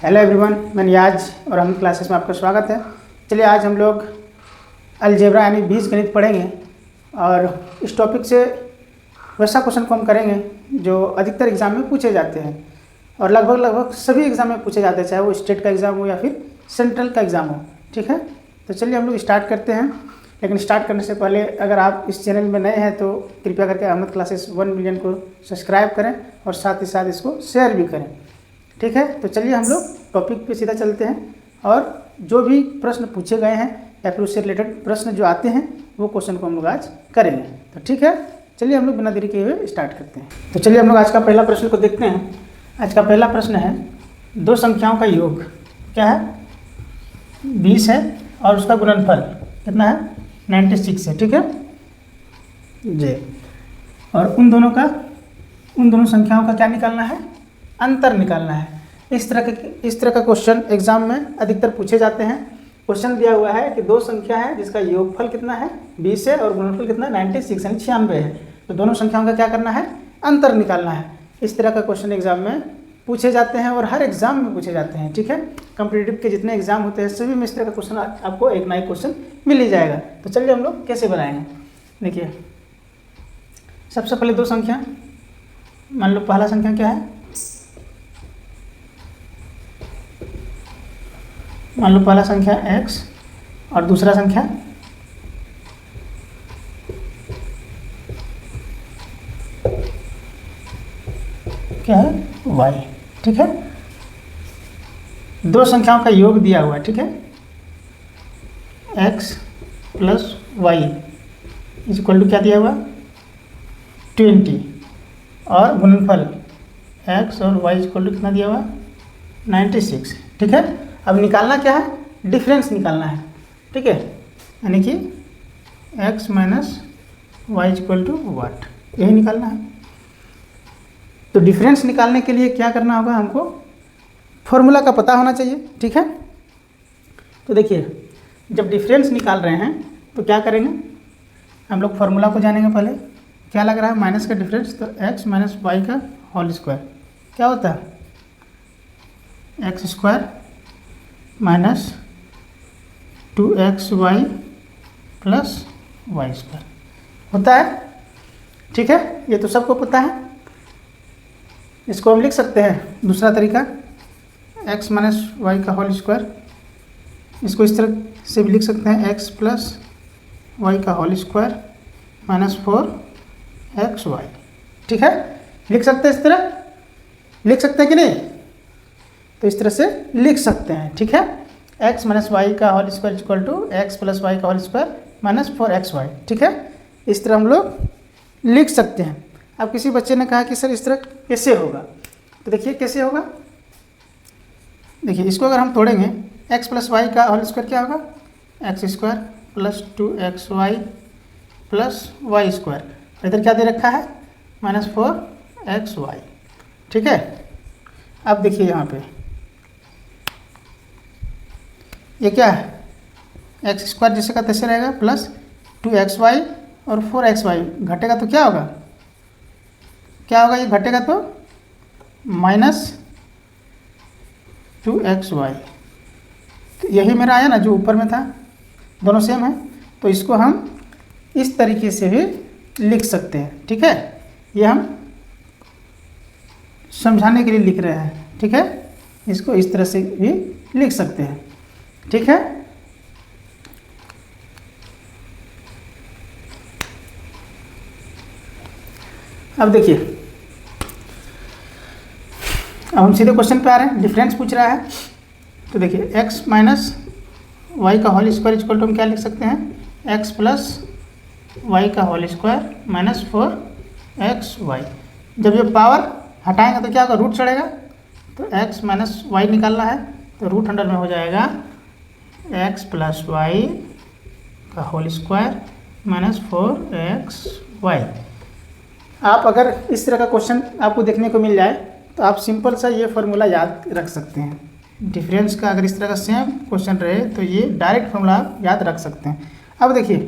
Hello everyone, मैं नियाज और हम क्लासेस में आपका स्वागत है। चलिए आज हम लोग अलजेब्रा यानी बीजगणित पढ़ेंगे और इस टॉपिक से वैसा क्वेश्चन को हम करेंगे जो अधिकतर एग्जाम में पूछे जाते हैं और लगभग सभी एग्जाम में पूछे जाते हैं, चाहे वो स्टेट का एग्ज़ाम हो या फिर सेंट्रल का एग्ज़ाम हो। ठीक है, तो चलिए हम लोग स्टार्ट करते हैं। लेकिन स्टार्ट करने से पहले अगर आप इस चैनल में नए हैं तो कृपया करके अहमद क्लासेस 1 मिलियन को सब्सक्राइब करें और साथ ही साथ इसको शेयर भी करें। ठीक है, तो चलिए हम लोग टॉपिक पे सीधा चलते हैं और जो भी प्रश्न पूछे गए हैं या फिर उससे रिलेटेड प्रश्न जो आते हैं वो क्वेश्चन को हम लोग आज करेंगे। तो ठीक है, चलिए हम लोग बिना देरी किए हुए स्टार्ट करते हैं। तो चलिए हम लोग आज का पहला प्रश्न को देखते हैं। आज का पहला प्रश्न है, दो संख्याओं का योग क्या है? 20 है और उसका गुणनफल कितना है? 96 है। ठीक है जी, और उन दोनों संख्याओं का क्या निकालना है? अंतर निकालना है। इस तरह का क्वेश्चन एग्जाम में अधिकतर पूछे जाते हैं। क्वेश्चन दिया हुआ है कि दो संख्या है जिसका योगफल कितना है? 20 है और गुणनफल कितना है? 96 यानी 96 है। तो दोनों संख्याओं का क्या करना है? अंतर निकालना है। इस तरह का क्वेश्चन एग्जाम में पूछे जाते हैं और हर एग्जाम में पूछे जाते हैं। ठीक है, कॉम्पिटिटिव के जितने एग्जाम होते हैं सभी में इस तरह का क्वेश्चन आपको एक ना एक क्वेश्चन मिल ही जाएगा। तो चलिए हम लोग कैसे बनाएंगे। देखिए, सबसे पहले दो संख्या, मान लो पहला संख्या क्या है? मान लो पहला संख्या x और दूसरा संख्या क्या है? y। ठीक है, दो संख्याओं का योग दिया हुआ है। ठीक है, x plus y is equal to क्या दिया हुआ? 20 और गुणनफल x और y इज इक्वल टू कितना दिया हुआ? 96। ठीक है, अब निकालना क्या है? डिफरेंस निकालना है। ठीक है, यानी कि x minus y equal to what, यही निकालना है। तो डिफरेंस निकालने के लिए क्या करना होगा? हमको फॉर्मूला का पता होना चाहिए। ठीक है, तो देखिए जब डिफरेंस निकाल रहे हैं तो क्या करेंगे? हम लोग फार्मूला को जानेंगे। पहले क्या लग रहा है? माइनस का डिफरेंस, तो x माइनस वाई का होल स्क्वायर क्या होता है? X square minus 2xy plus y square होता है। ठीक है, ये तो सबको पता है। इसको हम लिख सकते हैं दूसरा तरीका, x माइनस वाई का होल स्क्वायर। इसको इस तरह से भी लिख सकते हैं, x प्लस वाई का होल स्क्वायर माइनस 4xy। ठीक है, लिख सकते हैं, इस तरह लिख सकते हैं कि नहीं? तो इस तरह से लिख सकते हैं। ठीक है, x माइनस वाई का whole square equal to x plus y का होल स्क्वायर माइनस 4xy। ठीक है, इस तरह हम लोग लिख सकते हैं। अब किसी बच्चे ने कहा कि सर इस तरह कैसे होगा, तो देखिए कैसे होगा। देखिए इसको अगर हम तोड़ेंगे, x प्लस वाई का होल स्क्वायर क्या होगा? X square plus 2xy plus y square. इधर क्या दे रखा है? Minus 4xy। ठीक है, अब देखिए यहाँ पे ये क्या है? एक्स स्क्वायर जैसे का तैसे रहेगा प्लस 2xy और 4xy। घटेगा तो क्या होगा? क्या होगा? ये घटेगा तो माइनस 2xy। तो यही मेरा आया ना जो ऊपर में था, दोनों सेम है। तो इसको हम इस तरीके से भी लिख सकते हैं। ठीक है, ये हम समझाने के लिए लिख रहे हैं। ठीक है, इसको इस तरह से भी लिख सकते हैं। ठीक है, अब देखिए, अब हम सीधे क्वेश्चन पे आ रहे हैं। डिफरेंस पूछ रहा है, तो देखिए x माइनस वाई का होल स्क्वायर इक्वल टू हम क्या लिख सकते हैं? x प्लस वाई का होल स्क्वायर माइनस 4xy। जब ये पावर हटाएंगे तो क्या होगा? रूट चढ़ेगा। तो x माइनस वाई निकालना है, तो रूट अंडर में हो जाएगा x प्लस वाई का होल स्क्वायर माइनस 4xy। आप अगर इस तरह का क्वेश्चन आपको देखने को मिल जाए तो आप सिंपल सा ये फार्मूला याद रख सकते हैं। डिफरेंस का अगर इस तरह का सेम क्वेश्चन रहे तो ये डायरेक्ट फार्मूला आप याद रख सकते हैं। अब देखिए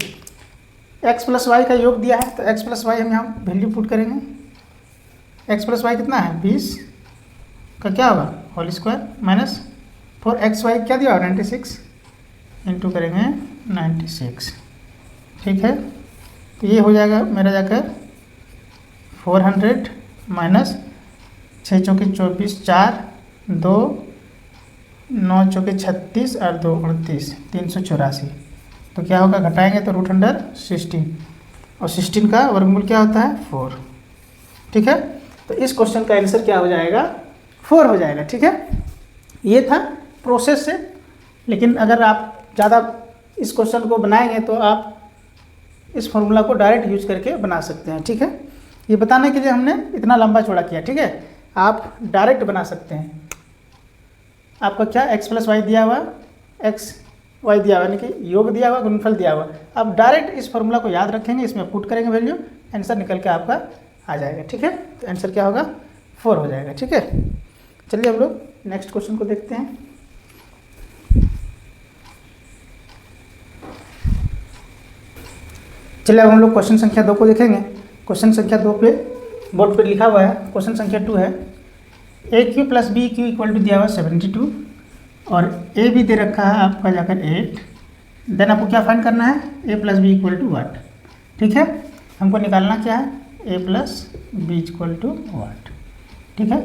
x प्लस वाई का योग दिया है, तो x प्लस वाई हम यहाँ वैल्यू पुट करेंगे। x प्लस वाई कितना है? 20 का क्या होगा? होल स्क्वायर माइनस 4xy क्या दिया 96 इंटू करेंगे 96, ठीक है। तो ये हो जाएगा मेरा जाकर 400 माइनस 6 चौके 24, 4 2 9 चौके 36 और 2 29, 384। तो क्या होगा, घटाएंगे तो √16 और 16 का वर्गमूल क्या होता है 4, ठीक है। तो इस क्वेश्चन का आंसर क्या हो जाएगा 4 हो जाएगा, ठीक है। ये था प्रोसेस से, लेकिन अगर आप ज़्यादा इस क्वेश्चन को बनाएंगे तो आप इस फॉर्मूला को डायरेक्ट यूज करके बना सकते हैं, ठीक है। ये बताने के लिए हमने इतना लंबा चौड़ा किया, ठीक है। आप डायरेक्ट बना सकते हैं। आपका क्या x + y दिया हुआ, x y दिया हुआ, यानी कि योग दिया हुआ, गुणनफल दिया हुआ। आप डायरेक्ट इस फॉर्मूला को याद रखेंगे, इसमें पुट करेंगे वैल्यू, आंसर निकल के आपका आ जाएगा, ठीक है। तो आंसर क्या होगा 4 हो जाएगा, ठीक है। चलिए हम लोग नेक्स्ट क्वेश्चन को देखते हैं। चलिए अब हम लोग क्वेश्चन संख्या 2 को देखेंगे। क्वेश्चन संख्या 2 पे बोर्ड पे लिखा हुआ है, क्वेश्चन संख्या 2 है AQ + BQ = दिया हुआ 72 और A भी दे रखा है आपका जाकर 8। देन आपको क्या फाइंड करना है, A + B = what, ठीक है। हमको निकालना क्या है, A + B = what, ठीक है।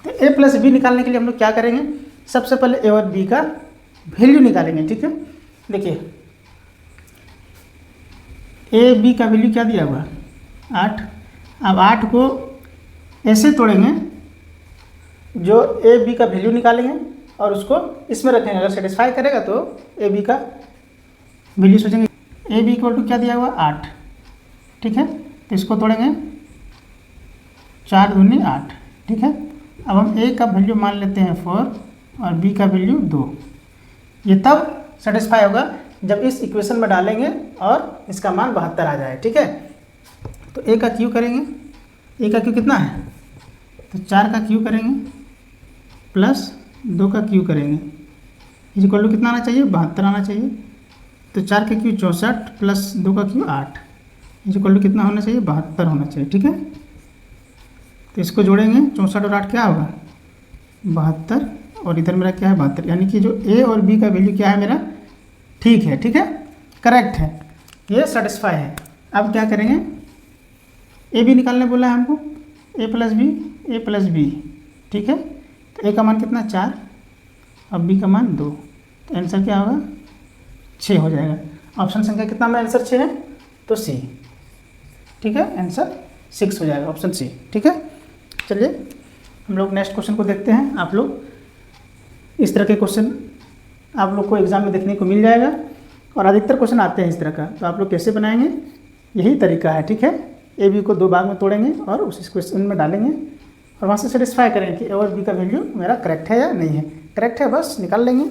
तो A + B निकालने के लिए हम लोग क्या करेंगे, सबसे पहले A और B का वैल्यू निकालेंगे, ठीक है। देखिए A B का वैल्यू क्या दिया हुआ 8। अब 8 को ऐसे तोड़ेंगे, जो A B का वैल्यू निकालेंगे और उसको इसमें रखेंगे। अगर सेटिस्फाई करेगा तो A B का वैल्यू सोचेंगे। A B = क्या दिया हुआ 8, ठीक है। तो इसको तोड़ेंगे 4 दूनी 8, ठीक है। अब हम A का वैल्यू मान लेते हैं 4 और B का वैल्यू 2। ये तब सेटिस्फाई होगा जब इस इक्वेशन में डालेंगे और इसका मान 72 आ जाए, ठीक है। तो A का क्यू करेंगे, A का क्यू कितना है, तो 4 का क्यू करेंगे प्लस 2 का क्यू करेंगे, इक्वल टू कितना आना चाहिए 72 आना चाहिए। तो 4 का क्यू 64 प्लस 2 का क्यू 8, इक्वल टू कितना होना चाहिए 72 होना चाहिए, ठीक है। तो इसको जोड़ेंगे 64 और 8 क्या होगा 72 और इधर मेरा क्या है 72, यानी कि जो A और B का वैल्यू क्या है मेरा ठीक है, ठीक है, करेक्ट है, ये सेटिस्फाई है। अब क्या करेंगे, A B निकालने बोला है हमको, A + B, ठीक है। तो A का मान कितना 4 और B का मान 2, तो आंसर क्या होगा 6 हो जाएगा। ऑप्शन संख्या कितना में आंसर 6 है, तो C, ठीक है, आंसर 6 हो जाएगा, ऑप्शन C, ठीक है। चलिए हम लोग नेक्स्ट क्वेश्चन को देखते हैं। आप लोग इस तरह के क्वेश्चन आप लोग को एग्जाम में देखने को मिल जाएगा और अधिकतर क्वेश्चन आते हैं इस तरह का। तो आप लोग कैसे बनाएंगे, यही तरीका है, ठीक है। A B को 2 भाग में तोड़ेंगे और उस क्वेश्चन में डालेंगे और वहाँ से सेटिस्फाई करेंगे कि A और B का वैल्यू मेरा करेक्ट है या नहीं है। करेक्ट है बस निकाल लेंगे।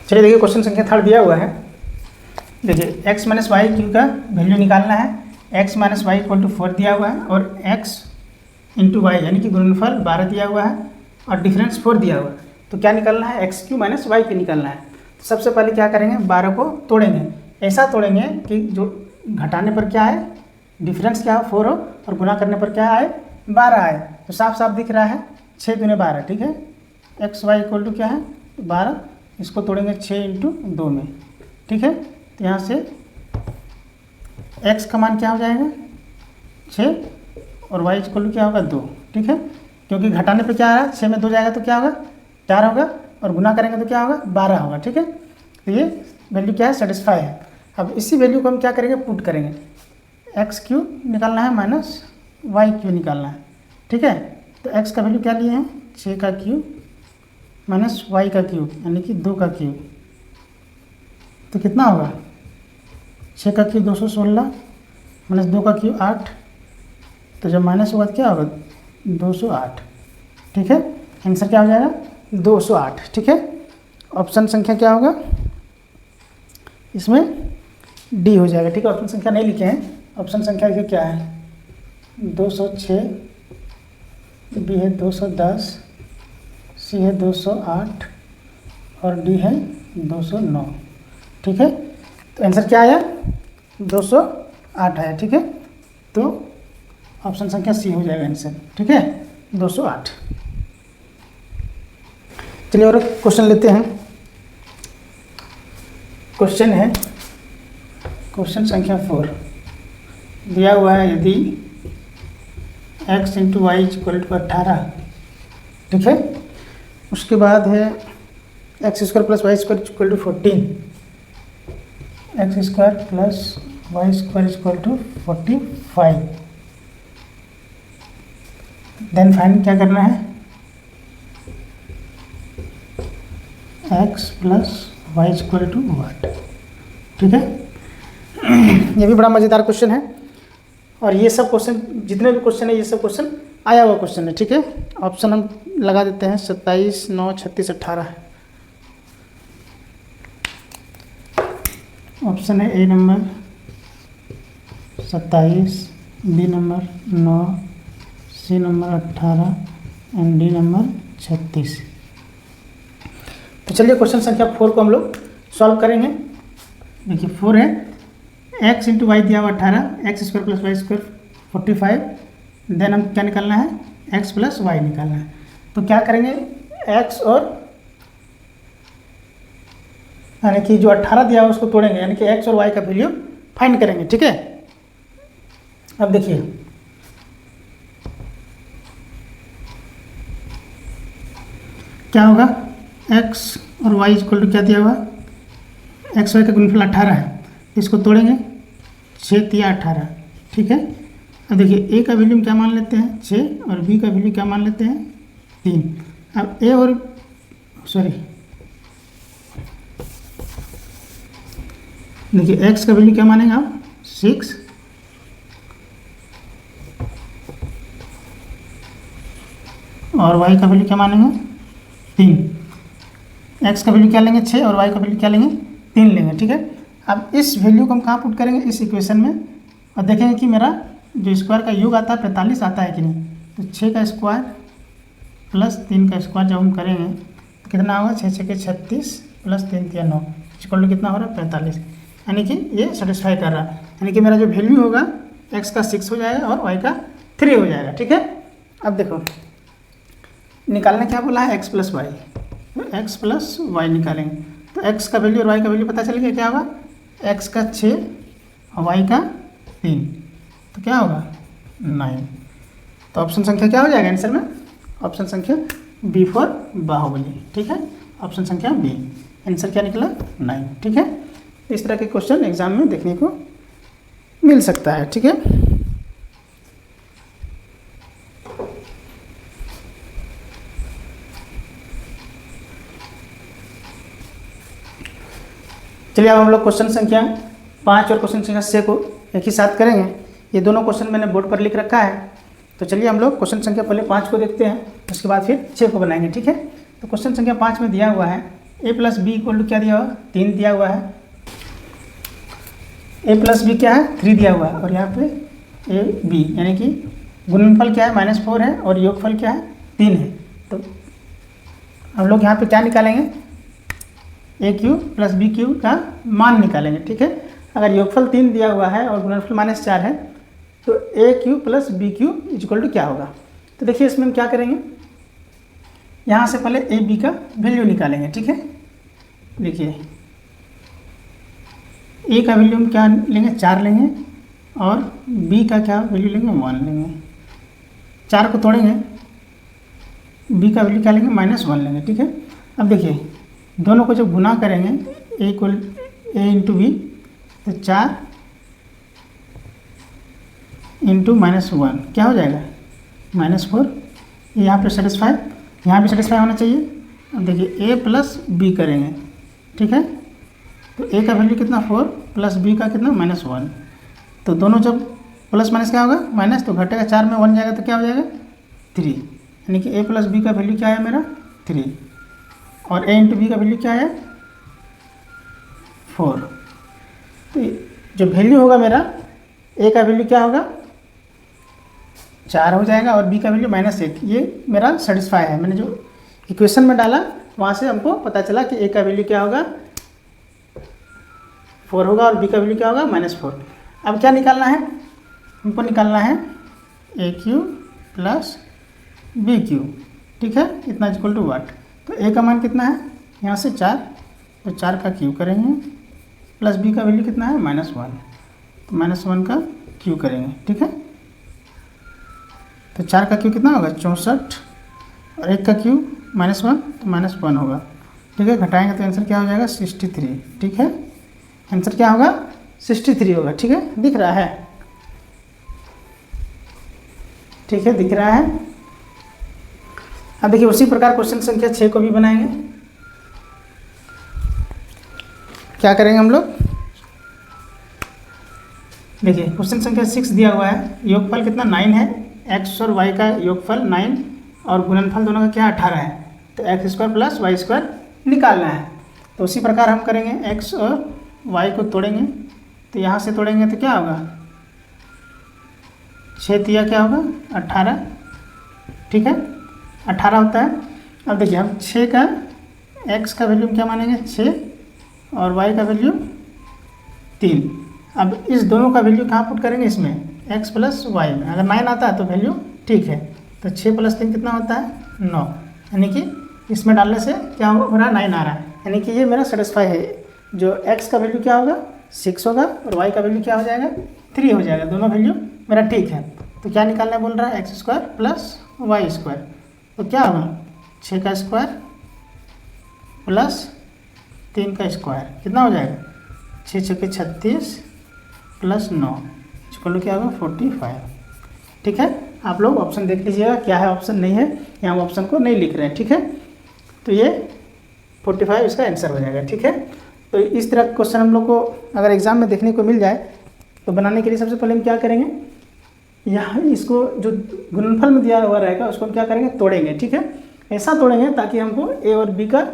चलिए देखिए क्वेश्चन संख्या 3 दिया हुआ है। देखिए x - y क्यू का वैल्यू निकालना है। x - y = 4 दिया हुआ है और x × y यानी कि गुणनफल 12 दिया हुआ है और डिफरेंस 4 दिया हुआ है। तो क्या निकालना है, x³ - y क्यू निकालना है। तो सबसे पहले क्या करेंगे, 12 को तोड़ेंगे, ऐसा तोड़ेंगे कि जो घटाने पर क्या है डिफरेंस क्या हो 4 हो और गुना करने पर क्या आए 12 आए। तो साफ साफ दिख रहा है 6 दूने 12, ठीक है। xy = क्या है 12, इसको तोड़ेंगे 6 × 2 में, ठीक है। तो यहाँ से x का मान क्या हो जाएगा 6 और y = क्या होगा 2, ठीक है। क्योंकि घटाने पे क्या आ रहा है 6 में 2 जाएगा तो क्या होगा 4 होगा और गुना करेंगे तो क्या होगा 12 होगा, ठीक है। तो ये वैल्यू क्या है सेटिस्फाई है। अब इसी वैल्यू को हम क्या करेंगे पुट करेंगे, x³ निकालना है माइनस y³ निकालना है, ठीक है। तो x का वैल्यू क्या लिए हैं 6 का क्यूब माइनस y का क्यूब यानी कि 2 का क्यूब। तो कितना होगा 6 का क्यूब 216 माइनस 2 का क्यूब 8, तो जब माइनस होगा तो क्या होगा 208, ठीक है। आंसर क्या हो जाएगा 208, ठीक है। ऑप्शन संख्या क्या होगा इसमें डी हो जाएगा, ठीक है। ऑप्शन संख्या नहीं लिखे हैं, ऑप्शन संख्या लिखे क्या है 206, बी है 210, सी है 208 और डी है 209, ठीक है। तो आंसर क्या आया 208 आया, ठीक है। तो ऑप्शन संख्या सी हो जाएगा आंसर। ठीक है, 208। चलिए और क्वेश्चन लेते हैं। क्वेश्चन है क्वेश्चन संख्या 4। दिया हुआ है यदि x into y equal to 18, ठीक है, उसके बाद है x square plus y square equal to 14, x square plus y square equal to 45, then find क्या करना है, x plus y equal to what. ठीक है, ये भी बड़ा मज़ेदार क्वेश्चन है और ये सब क्वेश्चन जितने भी क्वेश्चन है ये सब क्वेश्चन आया हुआ क्वेश्चन है। ठीक है, ऑप्शन हम लगा देते हैं 27, 9, 36, 18। ऑप्शन है A number 27, B number 9, C number 18 and D number 36। तो चलिए क्वेश्चन संख्या 4 को हम लोग सॉल्व करेंगे। देखिए 4 है, x इंटू वाई दिया हुआ 18, x square plus y square 45, then हम क्या निकालना है, x प्लस वाई निकालना है। तो क्या करेंगे, x और यानी कि जो 18 दिया हुआ उसको तोड़ेंगे, यानी कि x और y का वैल्यू फाइंड करेंगे। ठीक है, अब देखिए क्या होगा, x और y इक्वल टू क्या दिया हुआ, एक्स वाई का गुणनफल 18 है, इसको तोड़ेंगे 6 तिया 18। ठीक है, अब देखिए a का वैल्यू क्या मान लेते हैं 6 और b का वैल्यू क्या मान लेते हैं 3। अब a और देखिए x का वैल्यू क्या मानेंगे आप 6 और y का वैल्यू क्या मानेंगे 3। x का वैल्यू क्या लेंगे 6 और y का वैल्यू क्या लेंगे 3 लेंगे। ठीक है, अब इस वैल्यू को हम कहाँ पुट करेंगे, इस इक्वेशन में, और देखेंगे कि मेरा जो स्क्वायर का योग आता है 45 आता है कि नहीं। तो 6 का स्क्वायर प्लस 3 का स्क्वायर जब हम करेंगे तो कितना होगा, 6 6 के 36 प्लस 3 3 9 इक्वल टू कितना हो रहा है 45, यानी कि ये सेटिस्फाई कर रहा है, यानी कि मेरा जो वैल्यू होगा x का 6 हो जाएगा और y का 3 हो जाएगा। ठीक है, अब देखो निकालने क्या बोला है, x plus y, x plus y निकालेंगे तो x का वैल्यू और y का वैल्यू पता चल गया, क्या होगा, x का 6 और y का 3, तो क्या होगा 9। तो ऑप्शन संख्या क्या हो जाएगा आंसर में, ऑप्शन संख्या बी फॉर बाहुबली। ठीक है, ऑप्शन संख्या बी, आंसर क्या निकला 9। ठीक है, इस तरह के क्वेश्चन एग्जाम में देखने को मिल सकता है। ठीक है, चलिए अब हम लोग क्वेश्चन संख्या 5 और क्वेश्चन संख्या 6 को एक ही साथ करेंगे। ये दोनों क्वेश्चन मैंने बोर्ड पर लिख रखा है, तो चलिए हम लोग क्वेश्चन संख्या पहले 5 को देखते हैं, उसके बाद फिर 6 को बनाएंगे। ठीक है, तो क्वेश्चन संख्या 5 में दिया हुआ है a plus b equal to क्या दिया हुआ 3 दिया हुआ है, a प्लस बी क्या है 3 दिया हुआ है, और यहाँ पे a b यानी कि गुणनफल क्या है -4 है और योगफल क्या है 3 है। तो हम लोग यहाँ पे क्या निकालेंगे, ए क्यू प्लस बी क्यू का मान निकालेंगे। ठीक है, अगर योगफल 3 दिया हुआ है और गुणनफल -4 है तो a q plus b q equal to क्या होगा। तो देखिए इसमें हम क्या करेंगे, यहाँ से पहले ए बी का वैल्यू निकालेंगे। ठीक है, देखिए ए का वैल्यू हम क्या लेंगे 4 लेंगे और बी का क्या वैल्यू लेंगे 1 लेंगे, 4 को तोड़ेंगे, बी का वैल्यू क्या लेंगे -1 लेंगे। ठीक है, अब देखिए दोनों को जब गुना करेंगे ए इंटू बी तो 4 इंटू -1 क्या हो जाएगा -4, यहाँ पे सेटिस्फाई, यहाँ भी सेटिस्फाई होना चाहिए। अब देखिए ए प्लस बी करेंगे। ठीक है, तो ए का वैल्यू कितना 4 प्लस बी का कितना -1, तो दोनों जब प्लस माइनस क्या होगा माइनस, तो घटेगा 4 में 1 जाएगा तो क्या हो जाएगा 3, यानी कि ए प्लस बी का वैल्यू क्या है मेरा 3 और ए इंटू बी का वैल्यू क्या है 4। तो जो वैल्यू होगा मेरा ए का वैल्यू क्या होगा 4 हो जाएगा और बी का वैल्यू -1, ये मेरा सेटिस्फाई है। मैंने जो इक्वेशन में डाला वहाँ से हमको पता चला कि ए का वैल्यू क्या होगा 4 होगा और बी का वैल्यू क्या होगा -4। अब क्या निकालना है, हमको निकालना है ए क्यू प्लस बी क्यू, ठीक है, इतना इक्वल टू वाट। तो ए का मान कितना है यहाँ से 4, तो 4 का क्यू करेंगे प्लस बी का वैल्यू कितना है -1, तो -1 का क्यू करेंगे, ठीक है। तो 4 का क्यू कितना होगा 64 और 1 का क्यू -1 तो -1 होगा, ठीक है। घटाएंगे तो आंसर क्या हो जाएगा 63, ठीक है। आंसर क्या होगा 63 होगा, ठीक है, दिख रहा है, ठीक है, दिख रहा है। अब देखिए उसी प्रकार क्वेश्चन संख्या 6 को भी बनाएंगे। क्या करेंगे हम लोग, देखिए क्वेश्चन संख्या 6 दिया हुआ है, योगफल कितना 9 है, x और y का योगफल 9 और गुणनफल दोनों का क्या 18 है, तो x² प्लस y² निकालना है। तो उसी प्रकार हम करेंगे, x और y को तोड़ेंगे, तो यहाँ से तोड़ेंगे तो क्या होगा 6 तिया क्या होगा 18, ठीक है, 18 होता है। अब देखिए हम 6 का x का वैल्यू क्या मानेंगे 6 और y का वैल्यू 3। अब इस दोनों का वैल्यू कहाँ पुट करेंगे, इसमें x प्लस y में। अगर 9 आता है तो वैल्यू ठीक है, तो 6 + 3 कितना होता है 9, यानी कि इसमें डालने से क्या हो रहा है 9 आ रहा है, यानी कि ये मेरा सेटिस्फाई है। जो x का वैल्यू क्या होगा 6 होगा और y का वैल्यू क्या हो जाएगा 3 हो जाएगा, दोनों वैल्यू मेरा ठीक है। तो क्या निकालना बोल रहा है x² प्लस y², तो क्या होगा 6 का स्क्वायर प्लस 3 का स्क्वायर कितना हो जाएगा 6 × 6 = 36 प्लस 9 इक्वल क्या होगा 45, ठीक है। आप लोग ऑप्शन देख लीजिएगा क्या है, ऑप्शन नहीं है यहाँ ऑप्शन को नहीं लिख रहे हैं, ठीक है। तो ये 45 इसका आंसर हो जाएगा, ठीक है। तो इस तरह क्वेश्चन हम लोग को अगर एग्जाम में देखने को मिल जाए तो बनाने के लिए सबसे पहले हम क्या करेंगे, यहाँ इसको जो गुणनफल में दिया हुआ रहेगा उसको हम क्या करेंगे तोड़ेंगे, ठीक है। ऐसा तोड़ेंगे ताकि हमको ए और बी का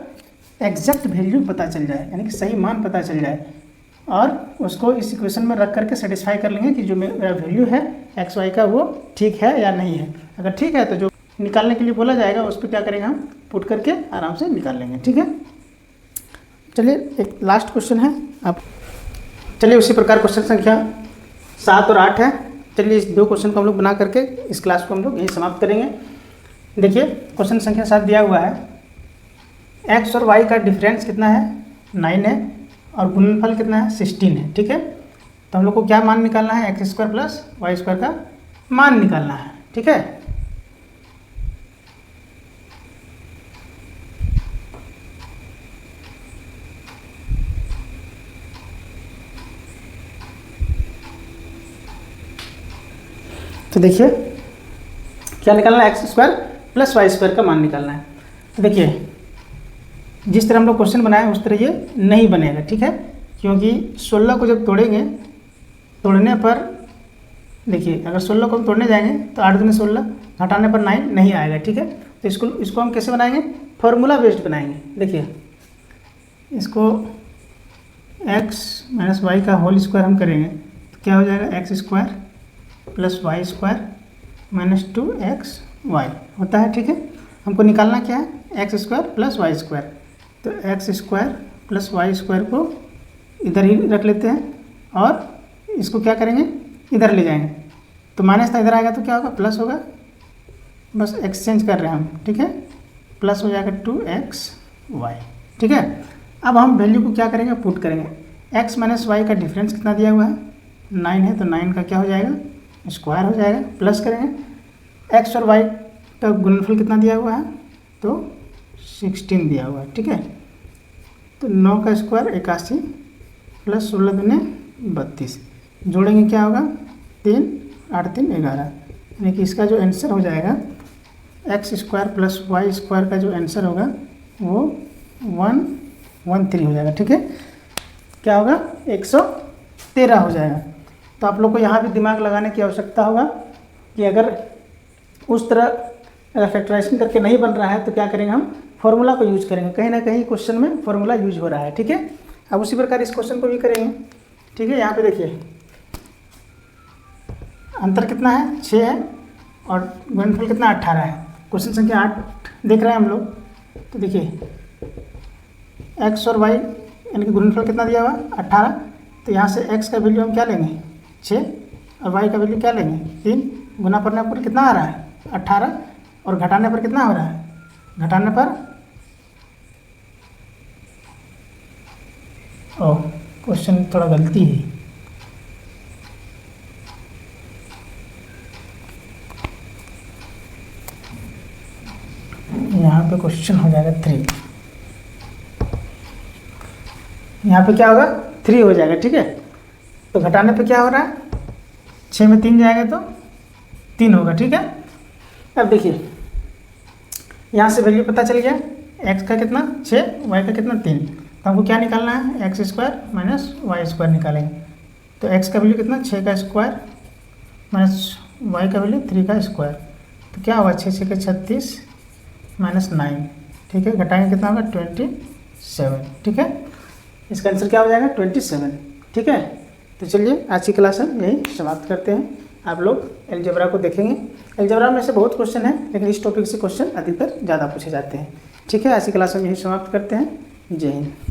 एग्जैक्ट वैल्यू पता चल जाए, यानी कि सही मान पता चल जाए, और उसको इस इक्वेशन में रख करके सेटिस्फाई कर लेंगे कि जो मेरा वैल्यू है एक्स वाई का वो ठीक है या नहीं है। अगर ठीक है तो जो निकालने के लिए बोला जाएगा उस पर क्या करेंगे हम पुट करके आराम से निकाल लेंगे, ठीक है। चलिए एक लास्ट क्वेश्चन है, आप चलिए उसी प्रकार क्वेश्चन संख्या 7 और 8 है। चलिए इस 2 क्वेश्चन को हम लोग बना करके इस क्लास को हम लोग यहीं समाप्त करेंगे। देखिए क्वेश्चन संख्या 7 दिया हुआ है, x और y का डिफरेंस कितना है 9 है और गुणनफल कितना है 16 है, ठीक है। तो हम लोग को क्या मान निकालना है x² प्लस y² का मान निकालना है, ठीक है। तो देखिए क्या निकालना है x² प्लस y² का मान निकालना है। तो देखिए जिस तरह हम लोग क्वेश्चन बनाए उस तरह ये नहीं बनेगा, ठीक है, क्योंकि 16 को जब तोड़ेंगे तोड़ने पर देखिए अगर 16 को हम तोड़ने जाएंगे तो 8 दूनी 16 घटाने पर 9 नहीं आएगा, ठीक है। तो इसको हम कैसे बनाएंगे फॉर्मूला बेस्ड बनाएंगे। देखिए इसको x - y का होल स्क्वायर हम करेंगे तो क्या हो जाएगा x² plus y² minus 2xy होता है, ठीक है। हमको निकालना क्या है x² प्लस y², तो x² प्लस y² को इधर ही रख लेते हैं और इसको क्या करेंगे इधर ले जाएंगे, तो माइनस था इधर आएगा तो क्या होगा प्लस होगा, बस एक्सचेंज कर रहे हैं हम, ठीक है, प्लस हो जाएगा 2xy, ठीक है। अब हम वैल्यू को क्या करेंगे पुट करेंगे। x - y का डिफरेंस कितना दिया हुआ है 9 है, तो 9 का क्या हो जाएगा स्क्वायर हो जाएगा, प्लस करेंगे x और y का गुणनफल कितना दिया हुआ है तो 16 दिया हुआ है, ठीक है। तो 9 का स्क्वायर 81 प्लस 16 दूने 32 जोड़ेंगे क्या होगा 3 8 3 11, यानी कि इसका जो आंसर हो जाएगा x² प्लस y² का जो आंसर होगा वो 113 हो जाएगा, ठीक है। क्या होगा 113 हो जाएगा। तो आप लोग को यहाँ भी दिमाग लगाने की आवश्यकता होगा कि अगर उस तरह अगर फैक्टराइजेशन करके नहीं बन रहा है तो क्या करेंगे हम फॉर्मूला को यूज करेंगे, कहीं ना कहीं क्वेश्चन में फॉर्मूला यूज हो रहा है, ठीक है। अब उसी प्रकार इस क्वेश्चन को भी करेंगे, ठीक है। यहाँ पे देखिए अंतर कितना है 6 है और गुणनफल कितना 18 है। क्वेश्चन संख्या 8 देख रहे हैं हम लोग, तो देखिए x और y यानी कि गुणनफल कितना दिया हुआ 18, तो यहाँ से x का वैल्यू हम क्या लेंगे 6 और y का वैल्यू क्या लेंगे 3, गुना करने पर कितना आ रहा है 18, और घटाने पर कितना हो रहा है, घटाने पर क्वेश्चन थोड़ा गलती है, यहाँ पे क्वेश्चन हो जाएगा 3, यहाँ पे क्या होगा 3 हो जाएगा, ठीक है। तो घटाने पे क्या हो रहा है, 6 में 3 जाएगा तो 3 होगा, ठीक है। अब देखिए यहाँ से वैल्यू पता चल गया, x का कितना 6, y का कितना 3, तो हमको क्या निकालना है, x square minus y square निकालेंगे। तो x का वैल्यू कितना 6 का स्क्वायर माइनस y का वैल्यू 3 का स्क्वायर, तो क्या होगा 6 के 36 माइनस 9, ठीक है। घटाएंगे कितना होगा 27, ठीक है। इसका आंसर क्या हो जाएगा 27, ठीक है। तो चलिए आज की क्लास हम यही समाप्त करते हैं। आप लोग अलजेब्रा को देखेंगे, अलजेब्रा में से बहुत क्वेश्चन है, लेकिन इस टॉपिक से क्वेश्चन अधिकतर ज़्यादा पूछे जाते हैं, ठीक है। आज की क्लास हम यही समाप्त करते हैं। जय हिंद।